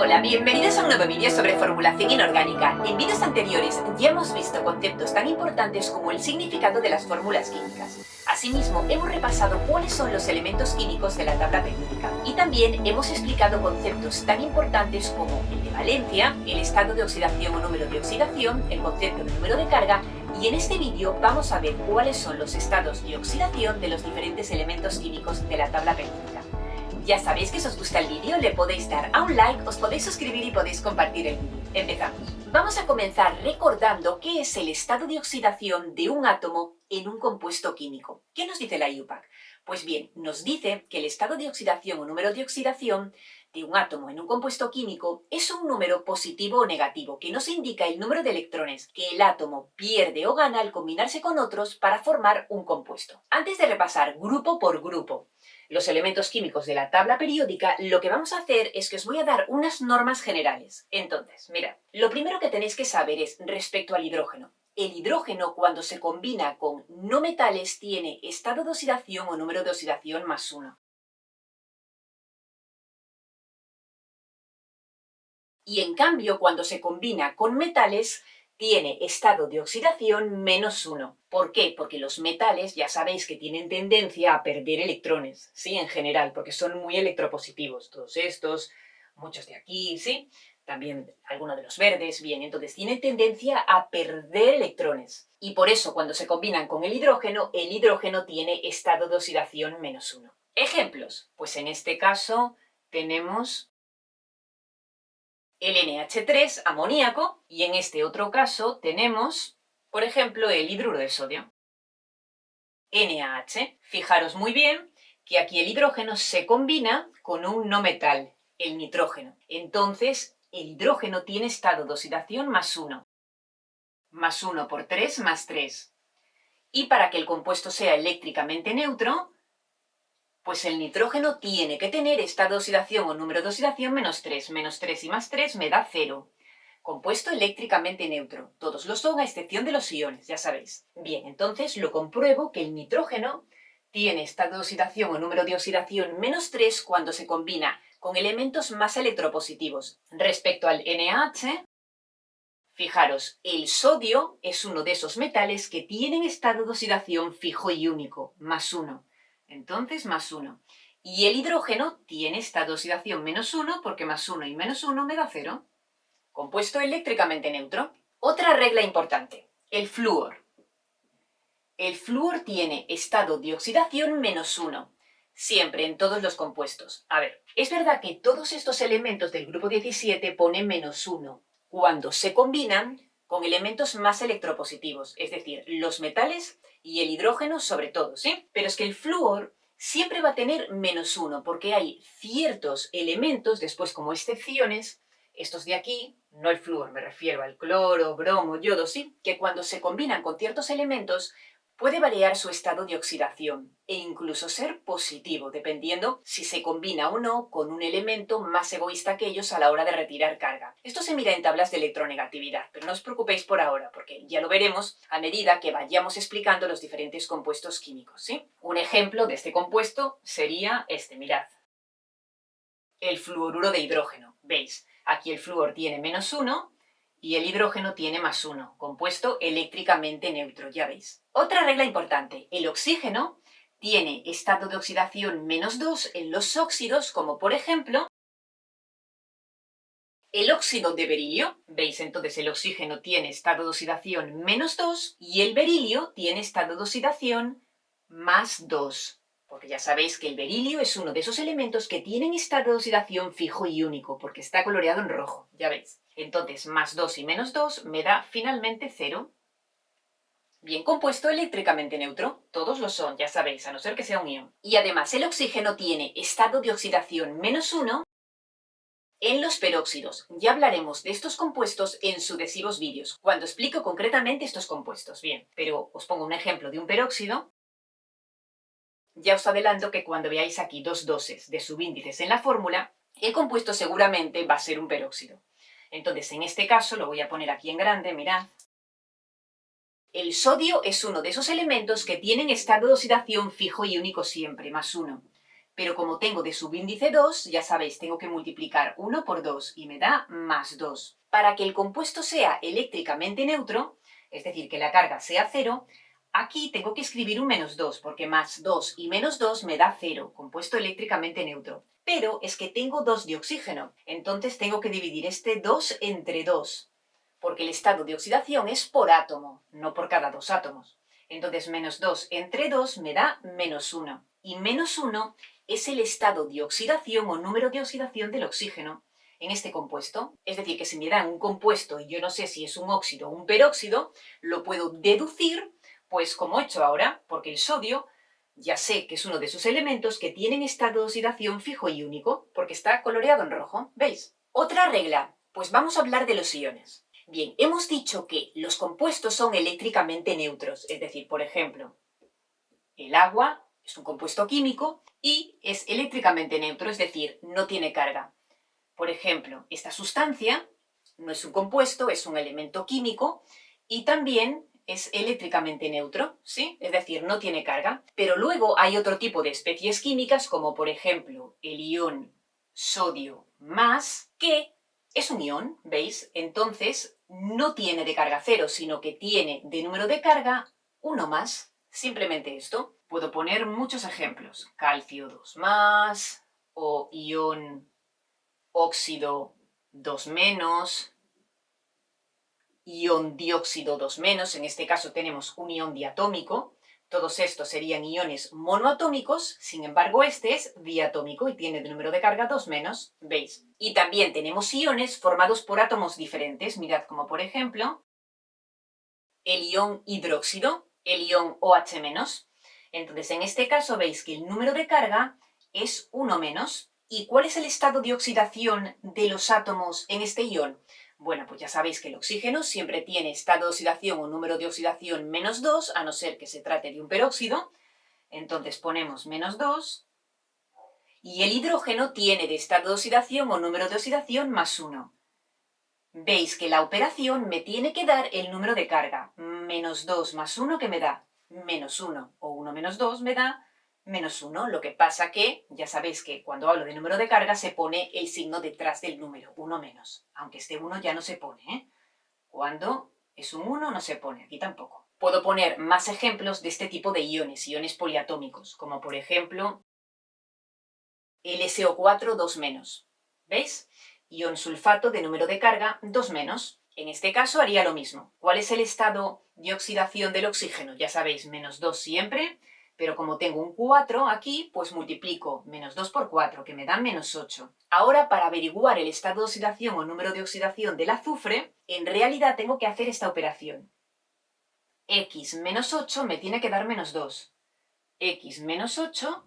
Hola, bienvenidos a un nuevo vídeo sobre formulación inorgánica. En vídeos anteriores ya hemos visto conceptos tan importantes como el significado de las fórmulas químicas. Asimismo, hemos repasado cuáles son los elementos químicos de la tabla periódica. Y también hemos explicado conceptos tan importantes como el de valencia, el estado de oxidación o número de oxidación, el concepto de número de carga, y en este vídeo vamos a ver cuáles son los estados de oxidación de los diferentes elementos químicos de la tabla periódica. Ya sabéis que si os gusta el vídeo le podéis dar a un like, os podéis suscribir y podéis compartir el vídeo. Empezamos. Vamos a comenzar recordando qué es el estado de oxidación de un átomo en un compuesto químico. ¿Qué nos dice la IUPAC? Pues bien, nos dice que el estado de oxidación o número de oxidación de un átomo en un compuesto químico es un número positivo o negativo que nos indica el número de electrones que el átomo pierde o gana al combinarse con otros para formar un compuesto. Antes de repasar grupo por grupo los elementos químicos de la tabla periódica, lo que vamos a hacer es que os voy a dar unas normas generales. Entonces, mirad, lo primero que tenéis que saber es respecto al hidrógeno. El hidrógeno, cuando se combina con no metales, tiene estado de oxidación o número de oxidación +1. Y en cambio, cuando se combina con metales, tiene estado de oxidación -1. ¿Por qué? Porque los metales ya sabéis que tienen tendencia a perder electrones, ¿sí? En general, porque son muy electropositivos. Todos estos, muchos de aquí, ¿sí? También algunos de los verdes, bien, entonces tienen tendencia a perder electrones. Y por eso, cuando se combinan con el hidrógeno tiene estado de oxidación -1. Ejemplos, pues en este caso tenemos el NH3 amoníaco y en este otro caso tenemos, por ejemplo, el hidruro de sodio, NaH. Fijaros muy bien que aquí el hidrógeno se combina con un no metal, el nitrógeno. Entonces, el hidrógeno tiene estado de oxidación +1. +1 por 3 +3. Y para que el compuesto sea eléctricamente neutro, pues el nitrógeno tiene que tener estado de oxidación o número de oxidación -3. -3 y +3 me da 0. Compuesto eléctricamente neutro. Todos lo son a excepción de los iones, ya sabéis. Bien, entonces lo compruebo que el nitrógeno tiene estado de oxidación o número de oxidación -3 cuando se combina con elementos más electropositivos. Respecto al NaH, fijaros, el sodio es uno de esos metales que tienen estado de oxidación fijo y único, +1. Entonces, +1. Y el hidrógeno tiene estado de oxidación -1 porque +1 y -1 me da 0. Compuesto eléctricamente neutro. Otra regla importante, el flúor. El flúor tiene estado de oxidación -1, siempre en todos los compuestos. A ver, es verdad que todos estos elementos del grupo 17 ponen -1 cuando se combinan con elementos más electropositivos, es decir, los metales y el hidrógeno sobre todo, ¿sí? Pero es que el flúor siempre va a tener -1 porque hay ciertos elementos, después como excepciones, estos de aquí, no el flúor, me refiero al cloro, bromo, yodo, sí, que cuando se combinan con ciertos elementos puede variar su estado de oxidación e incluso ser positivo, dependiendo si se combina o no con un elemento más egoísta que ellos a la hora de retirar carga. Esto se mira en tablas de electronegatividad, pero no os preocupéis por ahora, porque ya lo veremos a medida que vayamos explicando los diferentes compuestos químicos, ¿sí? Un ejemplo de este compuesto sería este, mirad. El fluoruro de hidrógeno, ¿veis? Aquí el flúor tiene -1 y el hidrógeno tiene +1, compuesto eléctricamente neutro, ya veis. Otra regla importante, el oxígeno tiene estado de oxidación -2 en los óxidos, como por ejemplo el óxido de berilio. ¿Veis? Entonces el oxígeno tiene estado de oxidación -2 y el berilio tiene estado de oxidación +2. Porque ya sabéis que el berilio es uno de esos elementos que tienen estado de oxidación fijo y único, porque está coloreado en rojo, ya veis. Entonces, +2 y -2 me da finalmente 0. Bien compuesto eléctricamente neutro, todos lo son, ya sabéis, a no ser que sea un ion. Y además el oxígeno tiene estado de oxidación -1 en los peróxidos. Ya hablaremos de estos compuestos en sucesivos vídeos, cuando explico concretamente estos compuestos. Bien, pero os pongo un ejemplo de un peróxido. Ya os adelanto que cuando veáis aquí dos doses de subíndices en la fórmula, el compuesto seguramente va a ser un peróxido. Entonces, en este caso, lo voy a poner aquí en grande, mirad. El sodio es uno de esos elementos que tienen estado de oxidación fijo y único siempre, +1. pero como tengo de subíndice 2, ya sabéis, tengo que multiplicar 1 por 2 y me da más 2. Para que el compuesto sea eléctricamente neutro, es decir, que la carga sea 0, aquí tengo que escribir un menos 2, porque más 2 y menos 2 me da 0, compuesto eléctricamente neutro. Pero es que tengo 2 de oxígeno, entonces tengo que dividir este 2 entre 2, porque el estado de oxidación es por átomo, no por cada 2 átomos. Entonces menos 2 entre 2 me da menos 1. Y menos 1 es el estado de oxidación o número de oxidación del oxígeno en este compuesto. Es decir, que si me dan un compuesto y yo no sé si es un óxido o un peróxido, lo puedo deducir, pues como he hecho ahora, porque el sodio ya sé que es uno de sus elementos que tienen estado de oxidación fijo y único, porque está coloreado en rojo, ¿veis? Otra regla, pues vamos a hablar de los iones. Bien, hemos dicho que los compuestos son eléctricamente neutros, es decir, por ejemplo, el agua es un compuesto químico y es eléctricamente neutro, es decir, no tiene carga. Por ejemplo, esta sustancia no es un compuesto, es un elemento químico y también es eléctricamente neutro, ¿sí? Es decir, no tiene carga. Pero luego hay otro tipo de especies químicas, como por ejemplo el ion sodio más, que es un ion, ¿veis? Entonces no tiene de carga 0, sino que tiene de número de carga 1 más. Simplemente esto. Puedo poner muchos ejemplos. Calcio 2 más, o ion óxido 2 menos, ion dióxido 2 menos, en este caso tenemos un ion diatómico. Todos estos serían iones monoatómicos, sin embargo este es diatómico y tiene de número de carga 2 menos, ¿veis? Y también tenemos iones formados por átomos diferentes, mirad como por ejemplo el ion hidróxido, el ion OH menos. Entonces en este caso veis que el número de carga es 1 menos. ¿Y cuál es el estado de oxidación de los átomos en este ion? Bueno, pues ya sabéis que el oxígeno siempre tiene estado de oxidación o número de oxidación menos 2, a no ser que se trate de un peróxido. Entonces ponemos menos 2. Y el hidrógeno tiene de estado de oxidación o número de oxidación más 1. Veis que la operación me tiene que dar el número de carga. Menos 2 más 1 que me da menos 1, o 1 menos 2 me da menos 1. Lo que pasa que, ya sabéis que cuando hablo de número de carga se pone el signo detrás del número, 1 menos. Aunque este 1 ya no se pone, ¿eh? Cuando es un 1 no se pone, aquí tampoco. Puedo poner más ejemplos de este tipo de iones poliatómicos, como por ejemplo el SO4 2 menos. ¿Veis? Ion sulfato de número de carga 2 menos. En este caso haría lo mismo. ¿Cuál es el estado de oxidación del oxígeno? Ya sabéis, menos 2 siempre, pero como tengo un 4 aquí, pues multiplico menos 2 por 4, que me da menos 8. Ahora, para averiguar el estado de oxidación o número de oxidación del azufre, en realidad tengo que hacer esta operación. X menos 8 me tiene que dar menos 2. X menos 8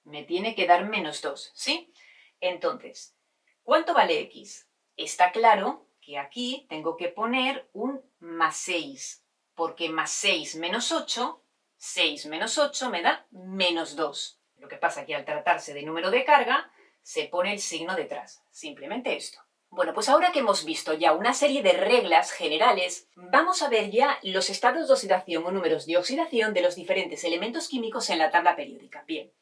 me tiene que dar menos 2, ¿sí? Entonces, ¿cuánto vale X? Está claro que aquí tengo que poner un más 6, porque más 6 menos 8, 6 menos 8 me da menos 2. Lo que pasa es que al tratarse de número de carga, se pone el signo detrás. Simplemente esto. Bueno, pues ahora que hemos visto ya una serie de reglas generales, vamos a ver ya los estados de oxidación o números de oxidación de los diferentes elementos químicos en la tabla periódica. Bien.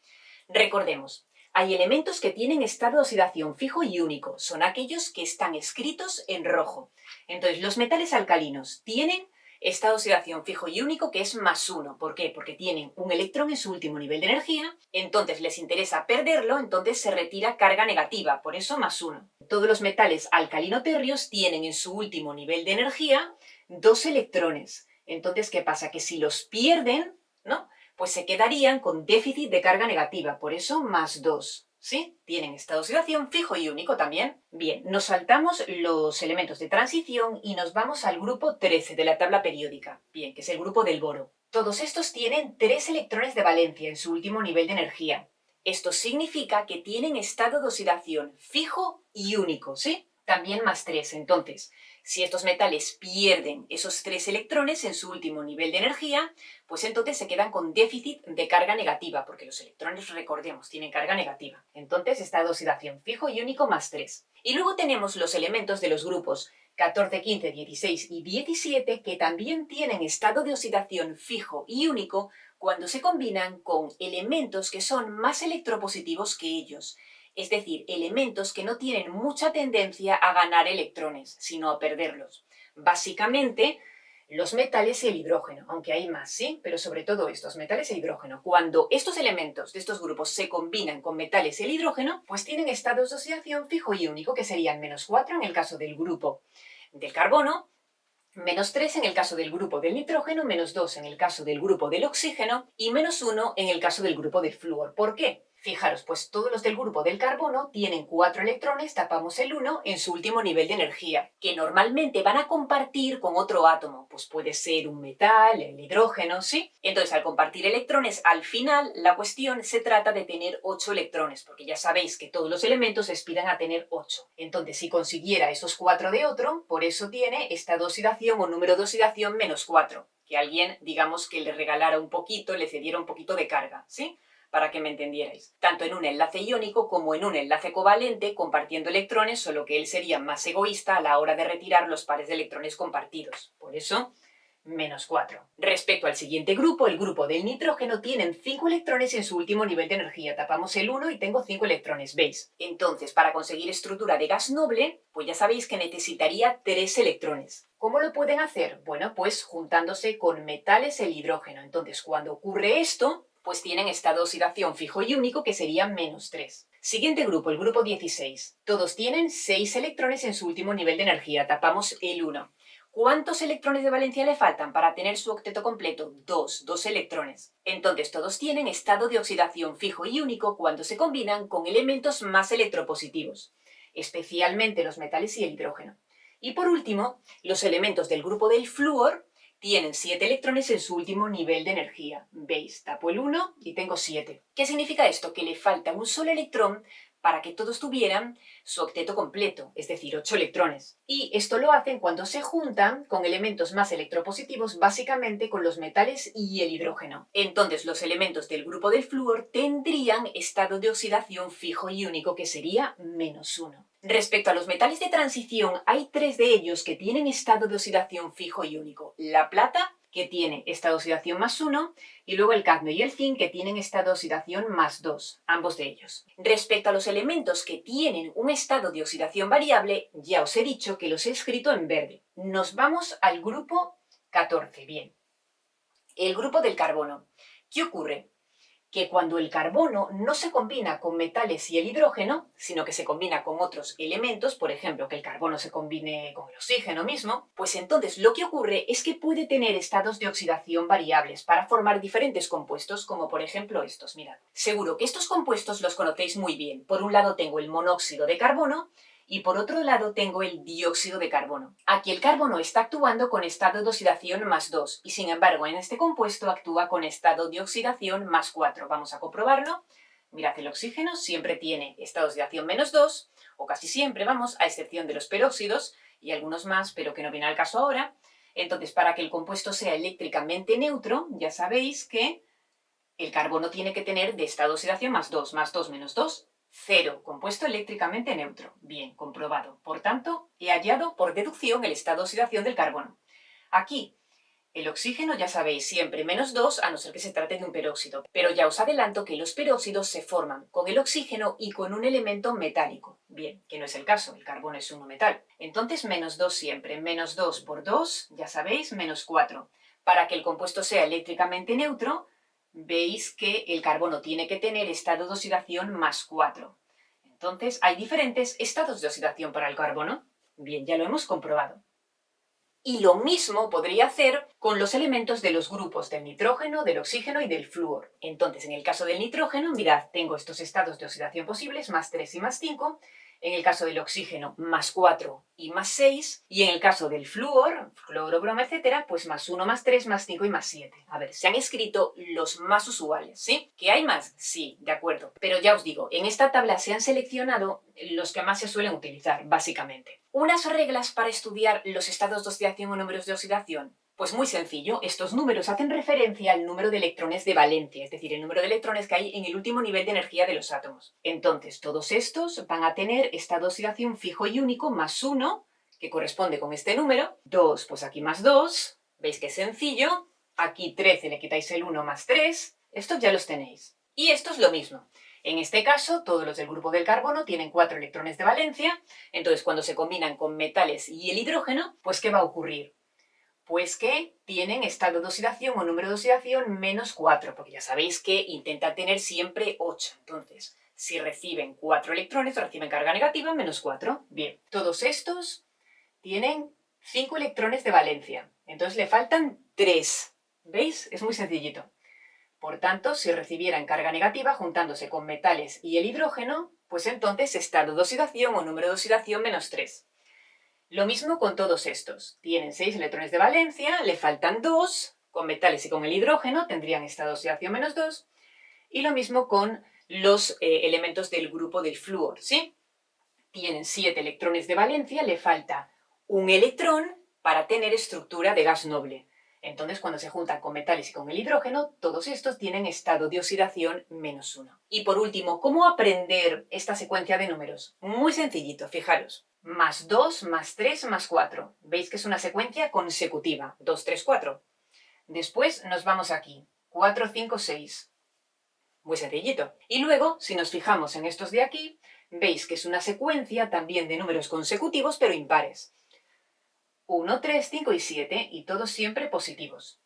Recordemos, hay elementos que tienen estado de oxidación fijo y único, son aquellos que están escritos en rojo. Entonces, los metales alcalinos tienen estado de oxidación fijo y único que es más 1. ¿Por qué? Porque tienen un electrón en su último nivel de energía, entonces les interesa perderlo, entonces se retira carga negativa, por eso más 1. Todos los metales alcalino-térreos tienen en su último nivel de energía 2 electrones. Entonces, ¿qué pasa? Que si los pierden, ¿no?, pues se quedarían con déficit de carga negativa, por eso más 2. ¿Sí? Tienen estado de oxidación fijo y único también. Bien, nos saltamos los elementos de transición y nos vamos al grupo 13 de la tabla periódica. Bien, que es el grupo del boro. Todos estos tienen 3 electrones de valencia en su último nivel de energía. Esto significa que tienen estado de oxidación fijo y único, ¿sí? También más 3. Entonces, si estos metales pierden esos 3 electrones en su último nivel de energía, pues entonces se quedan con déficit de carga negativa, porque los electrones, recordemos, tienen carga negativa. Entonces, estado de oxidación fijo y único más 3. Y luego tenemos los elementos de los grupos 14, 15, 16 y 17 que también tienen estado de oxidación fijo y único cuando se combinan con elementos que son más electropositivos que ellos, es decir, elementos que no tienen mucha tendencia a ganar electrones, sino a perderlos. Básicamente, los metales y el hidrógeno, aunque hay más, ¿sí? Pero sobre todo estos metales e hidrógeno. Cuando estos elementos de estos grupos se combinan con metales y el hidrógeno, pues tienen estados de oxidación fijo y único, que serían -4 en el caso del grupo del carbono, -3 en el caso del grupo del nitrógeno, -2 en el caso del grupo del oxígeno y -1 en el caso del grupo del flúor. ¿Por qué? Fijaros, pues todos los del grupo del carbono tienen 4 electrones, tapamos el 1 en su último nivel de energía, que normalmente van a compartir con otro átomo, pues puede ser un metal, el hidrógeno, ¿sí? Entonces, al compartir electrones, al final la cuestión se trata de tener 8 electrones, porque ya sabéis que todos los elementos aspiran a tener 8. Entonces, si consiguiera esos 4 de otro, por eso tiene esta oxidación o número de oxidación -4, que alguien, digamos, que le regalara un poquito, le cediera un poquito de carga, ¿sí? Para que me entendierais, tanto en un enlace iónico como en un enlace covalente compartiendo electrones, solo que él sería más egoísta a la hora de retirar los pares de electrones compartidos. Por eso, -4. Respecto al siguiente grupo, el grupo del nitrógeno, tienen 5 electrones en su último nivel de energía. Tapamos el 1 y tengo 5 electrones, ¿veis? Entonces, para conseguir estructura de gas noble, pues ya sabéis que necesitaría 3 electrones. ¿Cómo lo pueden hacer? Bueno, pues juntándose con metales el hidrógeno. Entonces, cuando ocurre esto, pues tienen estado de oxidación fijo y único, que sería -3. Siguiente grupo, el grupo 16. Todos tienen 6 electrones en su último nivel de energía. Tapamos el 1. ¿Cuántos electrones de valencia le faltan para tener su octeto completo? 2 electrones. Entonces todos tienen estado de oxidación fijo y único cuando se combinan con elementos más electropositivos, especialmente los metales y el hidrógeno. Y por último, los elementos del grupo del flúor tienen 7 electrones en su último nivel de energía. ¿Veis? Tapo el 1 y tengo 7. ¿Qué significa esto? Que le falta un solo electrón para que todos tuvieran su octeto completo, es decir, 8 electrones. Y esto lo hacen cuando se juntan con elementos más electropositivos, básicamente con los metales y el hidrógeno. Entonces, los elementos del grupo del flúor tendrían estado de oxidación fijo y único, que sería -1. Respecto a los metales de transición, hay 3 de ellos que tienen estado de oxidación fijo y único. La plata, que tiene estado de oxidación +1, y luego el cadmio y el zinc, que tienen estado de oxidación +2, ambos de ellos. Respecto a los elementos que tienen un estado de oxidación variable, ya os he dicho que los he escrito en verde. Nos vamos al grupo 14. Bien, el grupo del carbono. ¿Qué ocurre? Que cuando el carbono no se combina con metales y el hidrógeno, sino que se combina con otros elementos, por ejemplo, que el carbono se combine con el oxígeno mismo, pues entonces lo que ocurre es que puede tener estados de oxidación variables para formar diferentes compuestos, como por ejemplo estos. Mirad, seguro que estos compuestos los conocéis muy bien. Por un lado tengo el monóxido de carbono, y por otro lado tengo el dióxido de carbono. Aquí el carbono está actuando con estado de oxidación +2 y sin embargo en este compuesto actúa con estado de oxidación +4. Vamos a comprobarlo. Mirad, el oxígeno siempre tiene estado de oxidación -2, o casi siempre, vamos, a excepción de los peróxidos y algunos más, pero que no viene al caso ahora. Entonces, para que el compuesto sea eléctricamente neutro, ya sabéis que el carbono tiene que tener de estado de oxidación +2, +2 -2, 0, compuesto eléctricamente neutro. Bien, comprobado. Por tanto, he hallado por deducción el estado de oxidación del carbono. Aquí, el oxígeno, ya sabéis, siempre -2, a no ser que se trate de un peróxido. Pero ya os adelanto que los peróxidos se forman con el oxígeno y con un elemento metálico. Bien, que no es el caso, el carbono es un metal. Entonces, -2 siempre. -2 por 2, ya sabéis, -4. Para que el compuesto sea eléctricamente neutro, veis que el carbono tiene que tener estado de oxidación +4. Entonces, hay diferentes estados de oxidación para el carbono. Bien, ya lo hemos comprobado. Y lo mismo podría hacer con los elementos de los grupos del nitrógeno, del oxígeno y del flúor. Entonces, en el caso del nitrógeno, mirad, tengo estos estados de oxidación posibles, +3 y +5. En el caso del oxígeno, +4 y +6. Y en el caso del flúor, cloro, bromo, etcétera, pues +1, +3, +5 y +7. A ver, se han escrito los más usuales, ¿sí? ¿Que hay más? Sí, de acuerdo. Pero ya os digo, en esta tabla se han seleccionado los que más se suelen utilizar, básicamente. Unas reglas para estudiar los estados de oxidación o números de oxidación. Pues muy sencillo, estos números hacen referencia al número de electrones de valencia, es decir, el número de electrones que hay en el último nivel de energía de los átomos. Entonces, todos estos van a tener estado de oxidación fijo y único +1, que corresponde con este número. 2, pues aquí más 2. ¿Veis que es sencillo? Aquí 13 le quitáis el 1 más 3. Estos ya los tenéis. Y esto es lo mismo. En este caso, todos los del grupo del carbono tienen 4 electrones de valencia. Entonces, cuando se combinan con metales y el hidrógeno, pues ¿qué va a ocurrir? Pues que tienen estado de oxidación o número de oxidación menos 4, porque ya sabéis que intenta tener siempre 8. Entonces, si reciben 4 electrones, reciben carga negativa menos 4. Bien, todos estos tienen 5 electrones de valencia. Entonces le faltan 3. ¿Veis? Es muy sencillito. Por tanto, si recibieran carga negativa juntándose con metales y el hidrógeno, pues entonces estado de oxidación o número de oxidación menos 3. Lo mismo con todos estos. Tienen 6 electrones de valencia, le faltan 2, con metales y con el hidrógeno tendrían estado de oxidación menos 2. Y lo mismo con los elementos del grupo del flúor, ¿sí? Tienen 7 electrones de valencia, le falta un electrón para tener estructura de gas noble. Entonces, cuando se juntan con metales y con el hidrógeno, todos estos tienen estado de oxidación menos 1. Y por último, ¿cómo aprender esta secuencia de números? Muy sencillito, fijaros. Más 2, más 3, más 4. Veis que es una secuencia consecutiva. 2, 3, 4. Después nos vamos aquí. 4, 5, 6. Muy sencillito. Y luego, si nos fijamos en estos de aquí, veis que es una secuencia también de números consecutivos, pero impares. 1, 3, 5 y 7, y todos siempre positivos.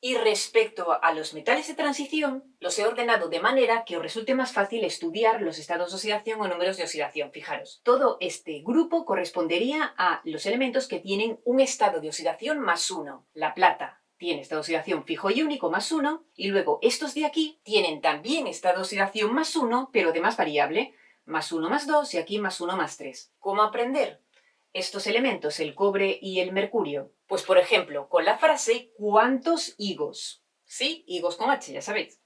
Y respecto a los metales de transición, los he ordenado de manera que os resulte más fácil estudiar los estados de oxidación o números de oxidación. Fijaros, todo este grupo correspondería a los elementos que tienen un estado de oxidación más 1. La plata tiene estado de oxidación fijo y único más 1, y luego estos de aquí tienen también estado de oxidación más 1, pero de más variable, más 1 más 2 y aquí más 1 más 3. ¿Cómo aprender estos elementos, el cobre y el mercurio? Pues por ejemplo, con la frase ¿cuántos higos? ¿Sí? Higos con H, ya sabéis.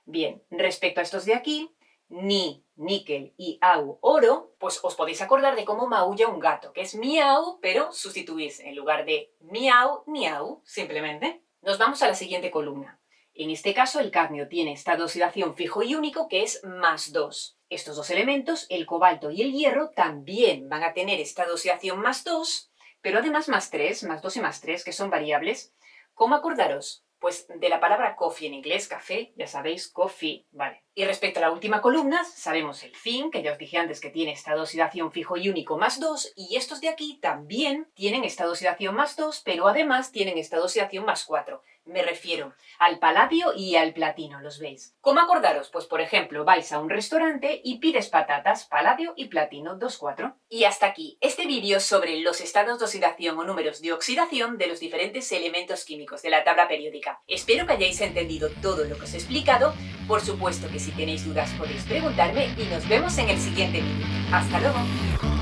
Bien, respecto a estos de aquí, Ni, níquel y Au, oro, pues os podéis acordar de cómo maulla un gato, que es miau, pero sustituís en lugar de miau, miau, simplemente. Nos vamos a la siguiente columna. En este caso, el cadmio tiene estado de oxidación fijo y único, que es más 2. Estos dos elementos, el cobalto y el hierro, también van a tener estado de oxidación más 2, pero además más 3, más 2 y más 3, que son variables. ¿Cómo acordaros? Pues de la palabra coffee en inglés, café, ya sabéis, coffee, vale. Y respecto a la última columna, sabemos el zinc, que ya os dije antes que tiene estado de oxidación fijo y único más 2, y estos de aquí también tienen estado de oxidación más 2, pero además tienen estado de oxidación más 4. Me refiero al paladio y al platino, ¿los veis? ¿Cómo acordaros? Pues por ejemplo, vais a un restaurante y pides patatas, paladio y platino, 2, 4. Y hasta aquí este vídeo sobre los estados de oxidación o números de oxidación de los diferentes elementos químicos de la tabla periódica. Espero que hayáis entendido todo lo que os he explicado. Por supuesto que si tenéis dudas podéis preguntarme y nos vemos en el siguiente vídeo. ¡Hasta luego!